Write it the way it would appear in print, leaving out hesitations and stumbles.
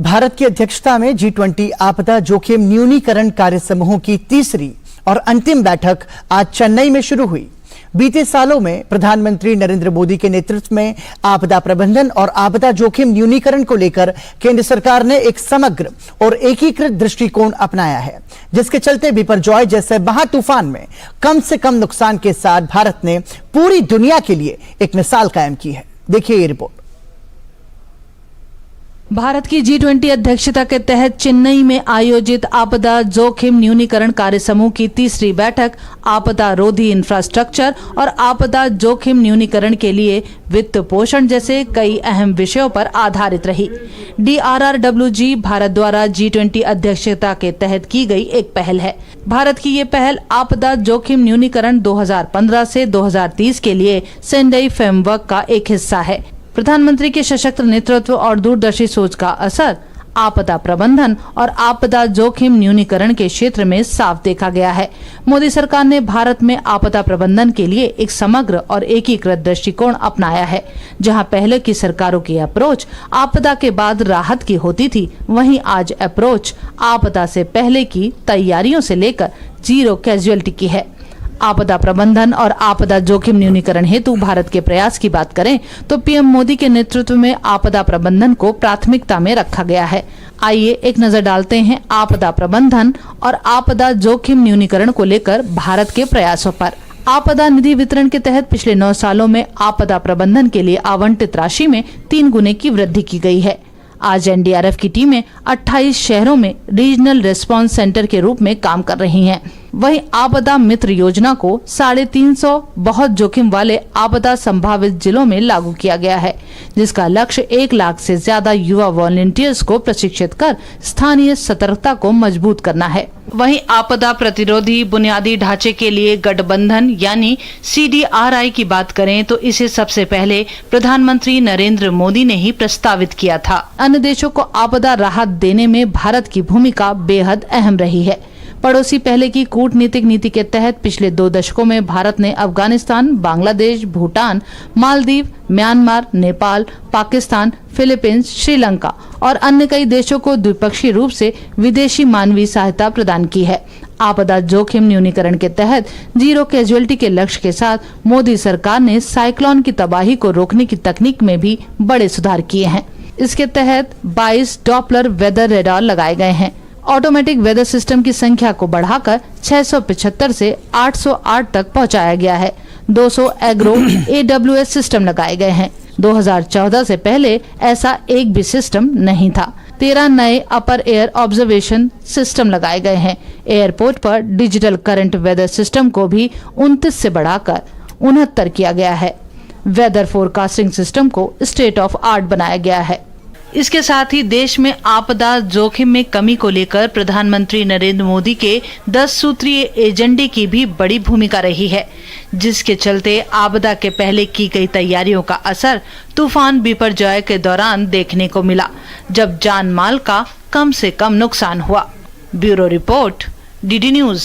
भारत की अध्यक्षता में G20 आपदा जोखिम न्यूनीकरण कार्य समूह की तीसरी और अंतिम बैठक आज चेन्नई में शुरू हुई। बीते सालों में प्रधानमंत्री नरेंद्र मोदी के नेतृत्व में आपदा प्रबंधन और आपदा जोखिम न्यूनीकरण को लेकर केंद्र सरकार ने एक समग्र और एकीकृत दृष्टिकोण अपनाया है, जिसके चलते बिपरजॉय जैसे महा तूफान में कम से कम नुकसान के साथ भारत ने पूरी दुनिया के लिए एक मिसाल कायम की है। देखिए ये रिपोर्ट। भारत की G20 अध्यक्षता के तहत चेन्नई में आयोजित आपदा जोखिम न्यूनीकरण कार्य समूह की तीसरी बैठक आपदा रोधी इंफ्रास्ट्रक्चर और आपदा जोखिम न्यूनीकरण के लिए वित्त पोषण जैसे कई अहम विषयों पर आधारित रही। DRRWG भारत द्वारा G20 अध्यक्षता के तहत की गई एक पहल है। भारत की ये पहल आपदा जोखिम न्यूनीकरण 2015 से 2030 के लिए सेंडई फ्रेमवर्क का एक हिस्सा है। प्रधानमंत्री के सशक्त नेतृत्व और दूरदर्शी सोच का असर आपदा प्रबंधन और आपदा जोखिम न्यूनीकरण के क्षेत्र में साफ देखा गया है। मोदी सरकार ने भारत में आपदा प्रबंधन के लिए एक समग्र और एकीकृत दृष्टिकोण अपनाया है। जहां पहले की सरकारों की अप्रोच आपदा के बाद राहत की होती थी, वहीं आज अप्रोच आपदा से पहले की तैयारियों से लेकर जीरो कैजुअलिटी की है। आपदा प्रबंधन और आपदा जोखिम न्यूनीकरण हेतु भारत के प्रयास की बात करें तो पीएम मोदी के नेतृत्व में आपदा प्रबंधन को प्राथमिकता में रखा गया है। आइए एक नजर डालते हैं आपदा प्रबंधन और आपदा जोखिम न्यूनीकरण को लेकर भारत के प्रयासों पर। आपदा निधि वितरण के तहत पिछले 9 सालों में आपदा प्रबंधन के लिए आवंटित राशि में 3 गुने की वृद्धि की गई है। आज एनडीआरएफ की टीमें 28 शहरों में रीजनल रिस्पांस सेंटर के रूप में काम कर रही हैं। वहीं आपदा मित्र योजना को 350 बहुत जोखिम वाले आपदा संभावित जिलों में लागू किया गया है, जिसका लक्ष्य 1 लाख से ज्यादा युवा वॉलंटियर्स को प्रशिक्षित कर स्थानीय सतर्कता को मजबूत करना है। वहीं आपदा प्रतिरोधी बुनियादी ढांचे के लिए गठबंधन यानी CDRI की बात करें तो इसे सबसे पहले प्रधानमंत्री नरेंद्र मोदी ने ही प्रस्तावित किया था। अन्य देशों को आपदा राहत देने में भारत की भूमिका बेहद अहम रही है। पड़ोसी पहले की कूटनीतिक नीति के तहत पिछले 2 दशकों में भारत ने अफगानिस्तान, बांग्लादेश, भूटान, मालदीव, म्यांमार, नेपाल, पाकिस्तान, फिलीपींस, श्रीलंका और अन्य कई देशों को द्विपक्षीय रूप से विदेशी मानवीय सहायता प्रदान की है। आपदा जोखिम न्यूनीकरण के तहत जीरो कैजुअलिटी के लक्ष्य के साथ मोदी सरकार ने साइक्लोन की तबाही को रोकने की तकनीक में भी बड़े सुधार किए हैं। इसके तहत 22 डॉपलर वेदर रेडार लगाए गए हैं। ऑटोमेटिक वेदर सिस्टम की संख्या को बढ़ाकर 675 से 808 तक पहुंचाया गया है। 200 एग्रो AWS सिस्टम लगाए गए हैं। 2014 से पहले ऐसा एक भी सिस्टम नहीं था। 13 नए अपर एयर ऑब्जर्वेशन सिस्टम लगाए गए हैं। एयरपोर्ट पर डिजिटल करंट वेदर सिस्टम को भी 29 से बढ़ाकर 69 किया गया है। वेदर फोरकास्टिंग सिस्टम को स्टेट ऑफ आर्ट बनाया गया है। इसके साथ ही देश में आपदा जोखिम में कमी को लेकर प्रधानमंत्री नरेंद्र मोदी के 10 सूत्रीय एजेंडे की भी बड़ी भूमिका रही है, जिसके चलते आपदा के पहले की गई तैयारियों का असर तूफान बिपरजॉय के दौरान देखने को मिला, जब जान माल का कम से कम नुकसान हुआ। Bureau report, DD news.